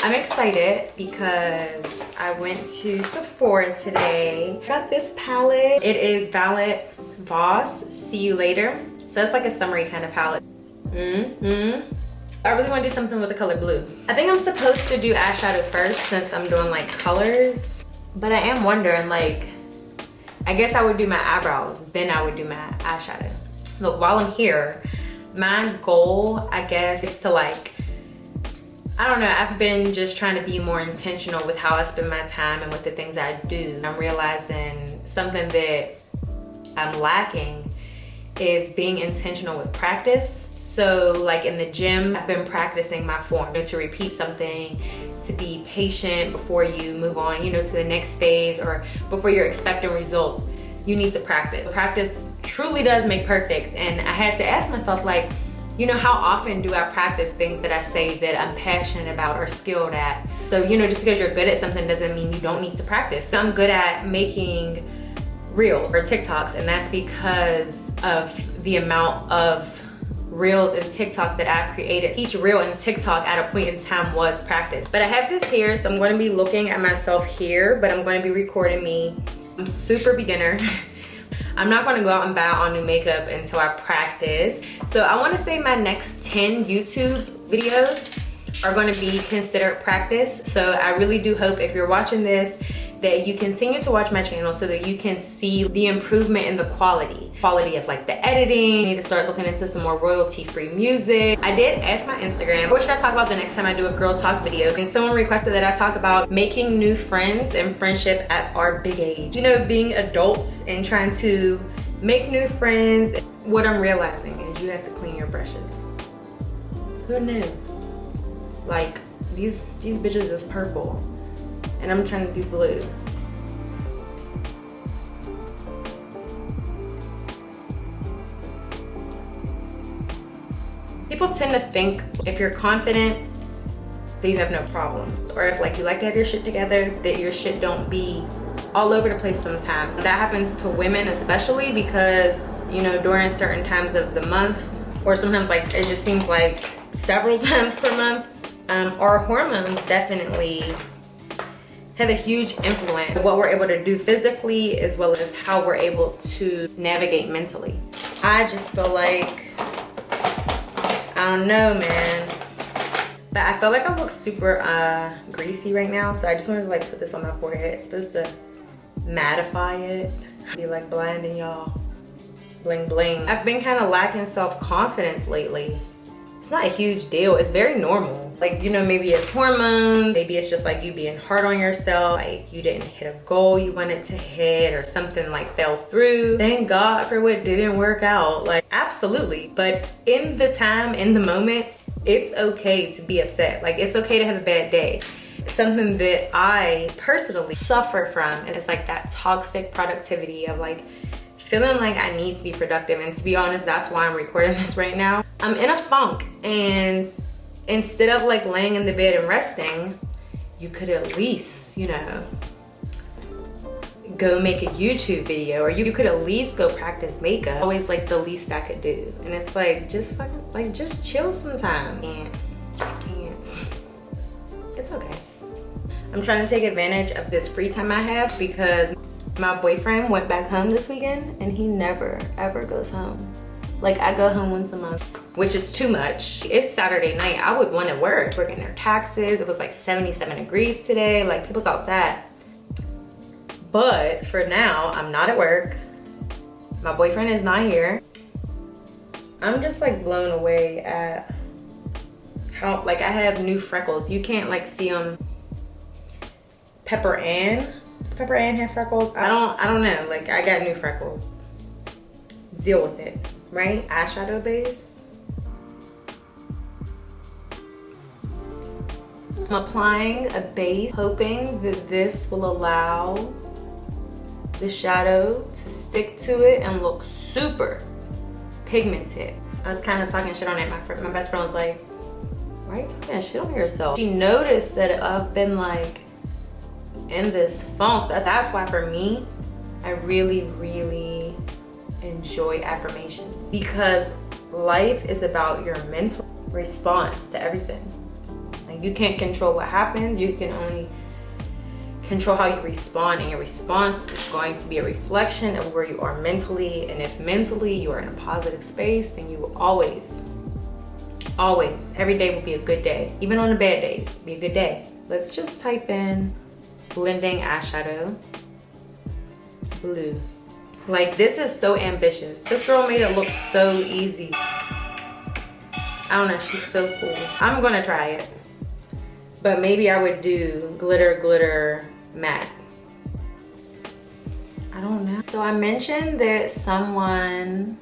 I'm excited because I went to Sephora today. I got this palette. It is Voss, See You Later. So it's like a summery kind of palette. I really want to do something with the color blue. I think I'm supposed to do eyeshadow first since I'm doing like colors. But I am wondering, like, I guess I would do my eyebrows, then I would do my eyeshadow. Look, while I'm here, my goal, I guess, is to like, I don't know, I've been just trying to be more intentional with how I spend my time and with the things I do. I'm realizing something that I'm lacking is being intentional with practice. So like in the gym, I've been practicing my form, to repeat something, to be patient before you move on, to the next phase, or before you're expecting results. You need to practice. Practice truly does make perfect. And I had to ask myself, like, how often do I practice things that I say that I'm passionate about or skilled at? So, just because you're good at something doesn't mean you don't need to practice. So I'm good at making reels or TikToks, and that's because of the amount of reels and TikToks that I've created. Each reel and TikTok at a point in time was practice. But I have this here, so I'm going to be looking at myself here, but I'm going to be recording me. I'm super beginner. I'm not going to go out and buy all new makeup until I practice. So I want to say my next 10 YouTube videos are going to be considered practice. So I really do hope if you're watching this that you continue to watch my channel so that you can see the improvement in the quality of like the editing. I need to start looking into some more royalty-free music. I did ask my Instagram, what should I talk about the next time I do a girl talk video? And someone requested that I talk about making new friends and friendship at our big age. Being adults and trying to make new friends. What I'm realizing is you have to clean your brushes. Who knew? Like, these bitches is purple and I'm trying to do blue. People tend to think if you're confident that you have no problems, or if like you like to have your shit together, that your shit don't be all over the place sometimes. That happens to women especially because, during certain times of the month, or sometimes like it just seems like several times per month, our hormones definitely have a huge influence on what we're able to do physically as well as how we're able to navigate mentally. I just feel like, I don't know, man. But I feel like I look super greasy right now, so I just wanted to like put this on my forehead. It's supposed to mattify it, be like blinding y'all, bling bling. I've been kind of lacking self-confidence lately. It's not a huge deal, it's very normal. Like, maybe it's hormones, maybe it's just like you being hard on yourself, like you didn't hit a goal you wanted to hit or something like fell through. Thank God for what didn't work out, like absolutely. But in the time, in the moment, it's okay to be upset. Like it's okay to have a bad day. Something that I personally suffer from, and it's like that toxic productivity of like feeling like I need to be productive. And to be honest, that's why I'm recording this right now. I'm in a funk, and instead of like laying in the bed and resting, you could at least, go make a YouTube video, or you could at least go practice makeup. Always like the least I could do. And it's like, just fucking, like just chill sometime. And I can't. It's okay. I'm trying to take advantage of this free time I have because my boyfriend went back home this weekend and he never ever goes home. Like I go home once a month, which is too much. It's Saturday night, I would want to working their taxes. It was like 77 degrees today, like people's outside. But for now, I'm not at work. My boyfriend is not here. I'm just like blown away at how, like I have new freckles. You can't like see them. Pepper Ann. Does Pepper Ann have freckles? I don't know. Like I got new freckles. Deal with it, right? Eyeshadow base. I'm applying a base, hoping that this will allow the shadow to stick to it and look super pigmented. I was kind of talking shit on it. My best friend was like, why are you talking shit on yourself? She noticed that I've been like in this funk. That's why for me, I really enjoy affirmations, because life is about your mental response to everything. Like You can't control what happens. You can only control how you respond, and your response is going to be a reflection of where you are mentally. And if mentally you are in a positive space, then you will always, every day will be a good day. Even on the bad days, be a good day. Let's just type in blending eyeshadow blue. Like, this is so ambitious. This girl made it look so easy. I don't know, she's so cool. I'm gonna try it. But maybe I would do glitter matte. I don't know. So I mentioned that someone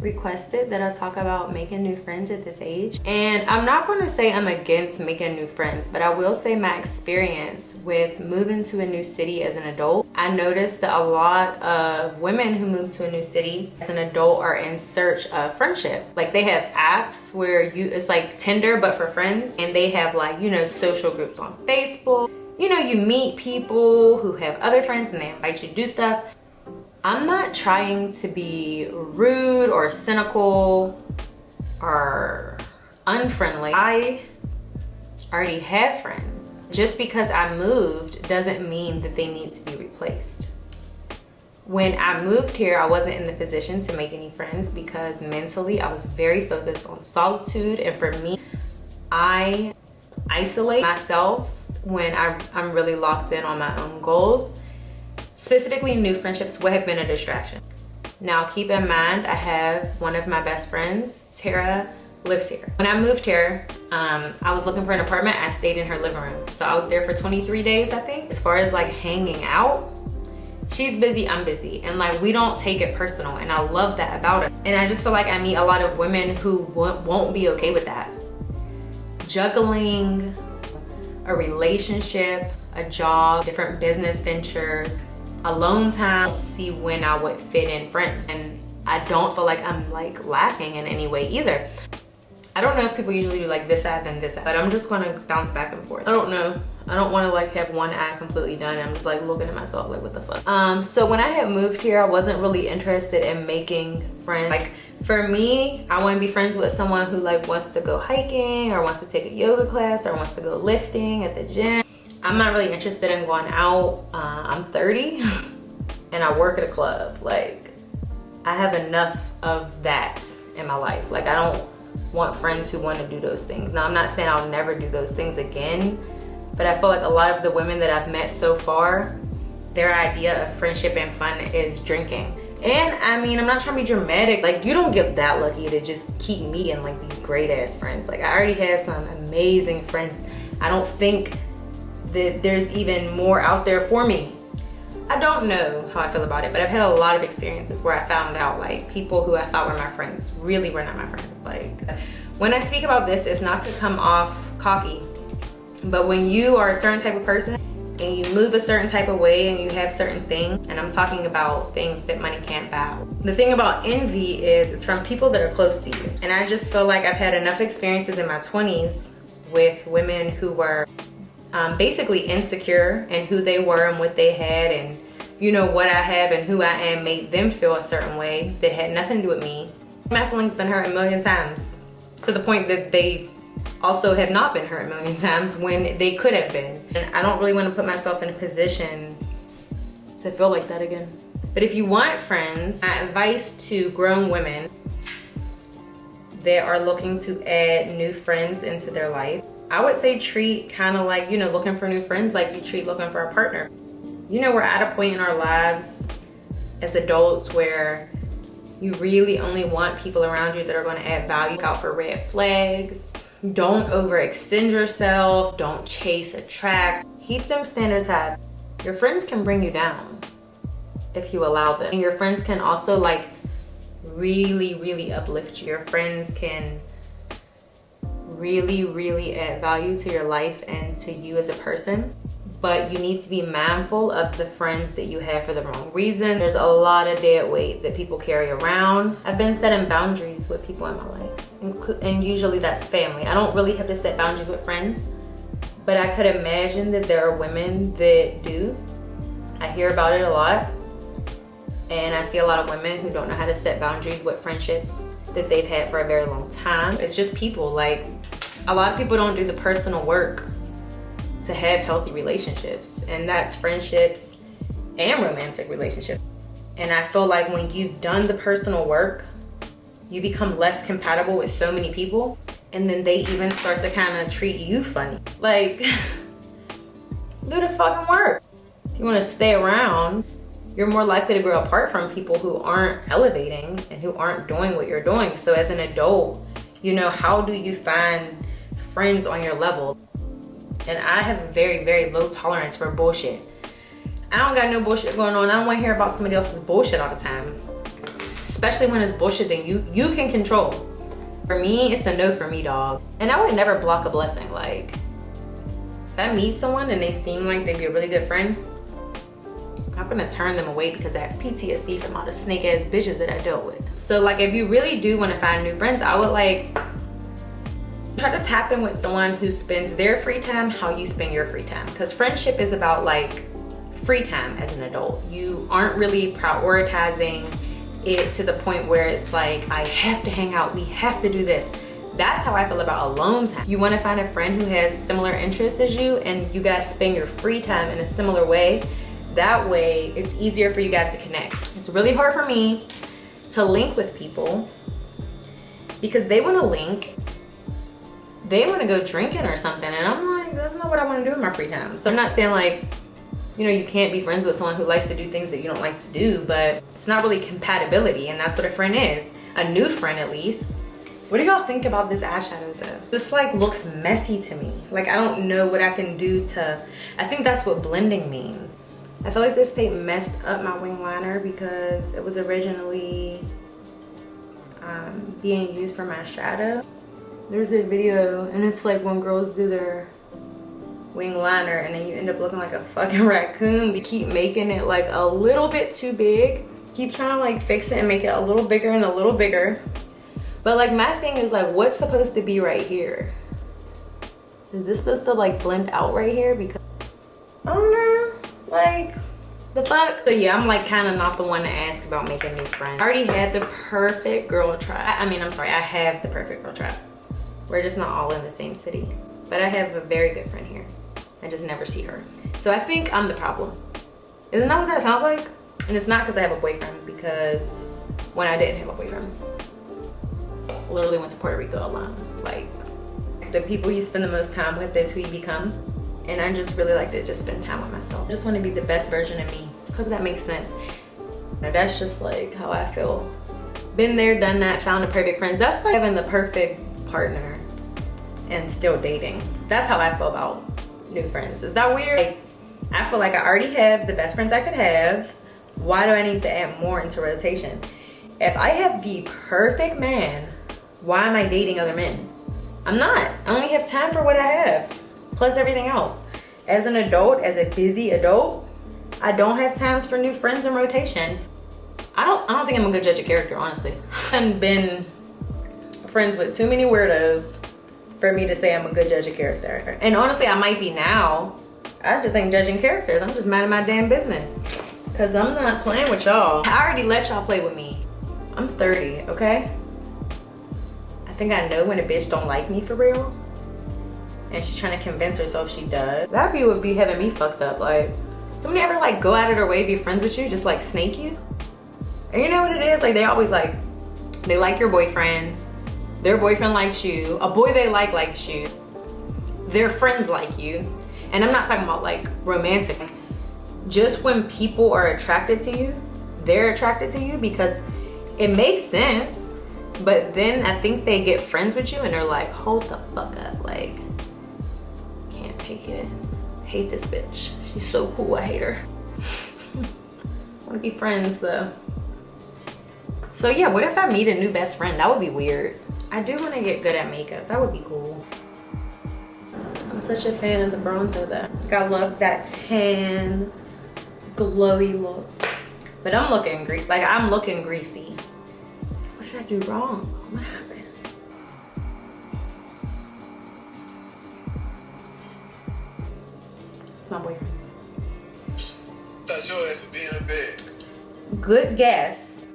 requested that I talk about making new friends at this age. And I'm not gonna say I'm against making new friends, but I will say my experience with moving to a new city as an adult, I noticed that a lot of women who move to a new city as an adult are in search of friendship. Like, they have apps where it's like Tinder but for friends, and they have, like, you know, social groups on Facebook. You know, you meet people who have other friends and they invite you to do stuff. I'm not trying to be rude or cynical or unfriendly. I already have friends. Just because I moved doesn't mean that they need to be replaced. When I moved here, I wasn't in the position to make any friends because mentally I was very focused on solitude. And for me, I isolate myself when I'm really locked in on my own goals. Specifically, new friendships would have been a distraction. Now, keep in mind, I have one of my best friends, Tara, lives here. When I moved here, I was looking for an apartment. I stayed in her living room. So I was there for 23 days, I think. As far as like hanging out, she's busy, I'm busy. And like, we don't take it personal. And I love that about her. And I just feel like I meet a lot of women who won't be okay with that. Juggling a relationship, a job, different business ventures, alone time, see when I would fit in friends. And I don't feel like I'm like lacking in any way either. I don't know if people usually do like this eye then this eye, but I'm just gonna bounce back and forth. I don't know. I don't wanna like have one eye completely done. I'm just like looking at myself like, what the fuck? So when I had moved here, I wasn't really interested in making friends. Like, for me, I wanna be friends with someone who like wants to go hiking or wants to take a yoga class or wants to go lifting at the gym. I'm not really interested in going out. I'm 30 and I work at a club. Like, I have enough of that in my life. Like, I don't want friends who want to do those things. Now, I'm not saying I'll never do those things again, but I feel like a lot of the women that I've met so far, their idea of friendship and fun is drinking. And I mean, I'm not trying to be dramatic. Like, you don't get that lucky to just keep meeting like these great ass friends. Like, I already have some amazing friends. I don't think that there's even more out there for me. I don't know how I feel about it, but I've had a lot of experiences where I found out like people who I thought were my friends really were not my friends. Like, when I speak about this, it's not to come off cocky, but when you are a certain type of person and you move a certain type of way and you have certain things, and I'm talking about things that money can't buy. The thing about envy is it's from people that are close to you. And I just feel like I've had enough experiences in my 20s with women who were basically insecure in who they were and what they had, and you know, what I have and who I am made them feel a certain way that had nothing to do with me. My feelings been hurt a million times, to the point that they also have not been hurt a million times when they could have been. And I don't really want to put myself in a position to feel like that again. But if you want friends, my advice to grown women that are looking to add new friends into their life, I would say treat kind of like, you know, looking for new friends like you treat looking for a partner. You know, we're at a point in our lives as adults where you really only want people around you that are going to add value. Look out for red flags. Don't overextend yourself. Don't chase attract. Keep them standards high. Your friends can bring you down if you allow them. And your friends can also like really uplift you. Your friends can really add value to your life and to you as a person. But you need to be mindful of the friends that you have for the wrong reason. There's a lot of dead weight that people carry around. I've been setting boundaries with people in my life, and usually that's family. I don't really have to set boundaries with friends, but I could imagine that there are women that do. I hear about it a lot, and I see a lot of women who don't know how to set boundaries with friendships that they've had for a very long time. It's just people. Like, A lot of people don't do the personal work to have healthy relationships, and that's friendships and romantic relationships. And I feel like when you've done the personal work, you become less compatible with so many people, and then they even start to kind of treat you funny. Like, do the fucking work. If you want to stay around, you're more likely to grow apart from people who aren't elevating and who aren't doing what you're doing. So as an adult, you know, how do you find friends on your level? And I have a very, very low tolerance for bullshit. I don't got no bullshit going on. I don't want to hear about somebody else's bullshit all the time. Especially when it's bullshit that you can control. For me, it's a no for me, dog. And I would never block a blessing. Like, if I meet someone and they seem like they'd be a really good friend, I'm not gonna turn them away because I have PTSD from all the snake ass bitches that I dealt with. So like, if you really do want to find new friends, I would like try to tap in with someone who spends their free time how you spend your free time. Because friendship is about like free time as an adult. You aren't really prioritizing it to the point where it's like, I have to hang out, we have to do this. That's how I feel about alone time. You want to find a friend who has similar interests as you and you guys spend your free time in a similar way. That way it's easier for you guys to connect. It's really hard for me to link with people because they want to link, they want to go drinking or something, and I'm like, that's not what I want to do in my free time. So I'm not saying like, you know, you can't be friends with someone who likes to do things that you don't like to do, but it's not really compatibility, and that's what a friend is. A new friend, at least. What do y'all think about this eyeshadow though? This like looks messy to me. Like, I don't know what I can do to, I think that's what blending means. I feel like this tape messed up my wing liner because it was originally being used for my shadow. There's a video and it's like when girls do their wing liner and then you end up looking like a fucking raccoon. We keep making it like a little bit too big. Keep trying to like fix it and make it a little bigger and a little bigger. But like my thing is like, what's supposed to be right here? Is this supposed to like blend out right here? Because I don't know, like the fuck? So yeah, I'm like kind of not the one to ask about making new friends. I already had the perfect girl trap. I have the perfect girl trap. We're just not all in the same city. But I have a very good friend here. I just never see her. So I think I'm the problem. Isn't that what that sounds like? And it's not because I have a boyfriend, because when I didn't have a boyfriend, I literally went to Puerto Rico alone. Like, the people you spend the most time with is who you become. And I just really like to just spend time with myself. I just want to be the best version of me. Hope that makes sense. Now, that's just like how I feel. Been there, done that, found the perfect friends. That's like having the perfect partner and still dating. That's how I feel about new friends. Is that weird? Like, I feel like I already have the best friends I could have. Why do I need to add more into rotation? If I have the perfect man, why am I dating other men? I'm not. I only have time for what I have, plus everything else. As an adult, as a busy adult, I don't have times for new friends in rotation. I don't think I'm a good judge of character, honestly. I've been friends with too many weirdos for me to say I'm a good judge of character. And honestly, I might be now. I just ain't judging characters. I'm just minding my damn business. Cause I'm not playing with y'all. I already let y'all play with me. I'm 30, okay? I think I know when a bitch don't like me for real. And she's trying to convince herself she does. That view would be having me fucked up. Like, somebody ever like go out of their way to be friends with you, just like snake you? And you know what it is? Like, they always like, they like your boyfriend. Their boyfriend likes you. A boy they like likes you. Their friends like you. And I'm not talking about like romantic. Just when people are attracted to you, they're attracted to you because it makes sense. But then I think they get friends with you and they're like, hold the fuck up. Like, can't take it. Hate this bitch. She's so cool, I hate her. Wanna be friends though. So yeah, what if I meet a new best friend? That would be weird. I do wanna get good at makeup. That would be cool. I'm such a fan of the bronzer though. Like, I love that tan, glowy look. But I'm looking greasy. Like, I'm looking greasy. What did I do wrong? What happened? It's my boyfriend. Thought your ass would be in bed. Good guess.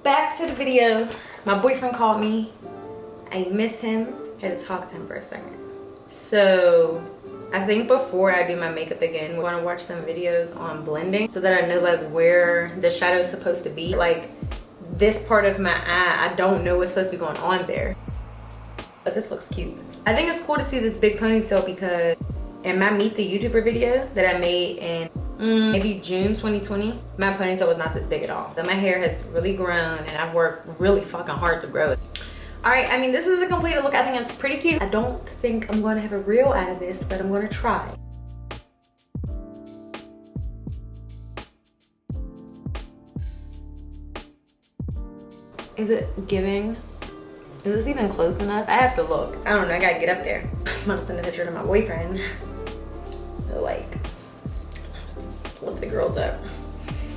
back to the video. My boyfriend called me. I miss him. Had to talk to him for a second. So I think before I do my makeup again, we're gonna watch some videos on blending so that I know like where the shadow is supposed to be. Like this part of my eye, I don't know what's supposed to be going on there. But this looks cute. I think it's cool to see this big ponytail because in my Meet the YouTuber video that I made in maybe June 2020, my ponytail was not this big at all. So my hair has really grown and I've worked really fucking hard to grow it. All right, I mean, this is a completed look. I think it's pretty cute. I don't think I'm gonna have a reel out of this, but I'm gonna try. Is it giving? Is this even close enough? I have to look. I don't know, I gotta get up there. I'm gonna send a picture to my boyfriend. So like, look the girls up.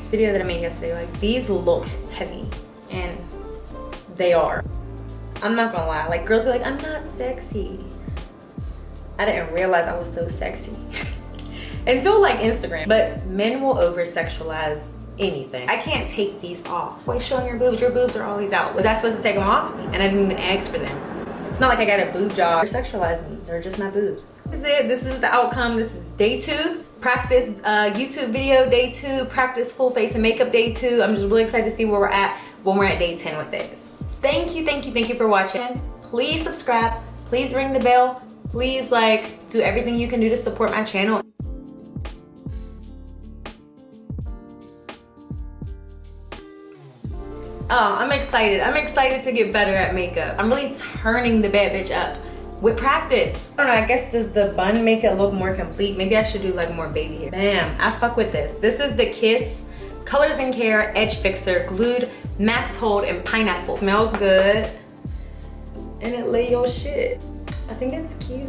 Video that I made yesterday, like these look heavy and they are. I'm not gonna lie, like girls be like, I'm not sexy. I didn't realize I was so sexy until like Instagram. But men will over sexualize anything. I can't take these off. Wait, showing your boobs are always out. Was I supposed to take them off? And I didn't even ask for them. It's not like I got a boob job. They're sexualizing me, they're just my boobs. This is it, this is the outcome. This is day 2. Practice YouTube video day 2, practice full face and makeup day 2. I'm just really excited to see where we're at when we're at day 10 with this. Thank you for watching. Please subscribe, please ring the bell, please like do everything you can do to support my channel. Oh, I'm excited to get better at makeup. I'm really turning the bad bitch up with practice. I don't know, I guess does the bun make it look more complete? Maybe I should do like more baby hair. Bam, I fuck with this. This is the Kiss Colors and Care Edge Fixer Glued Max Hold and Pineapple. Smells good and it lay your shit. I think it's cute.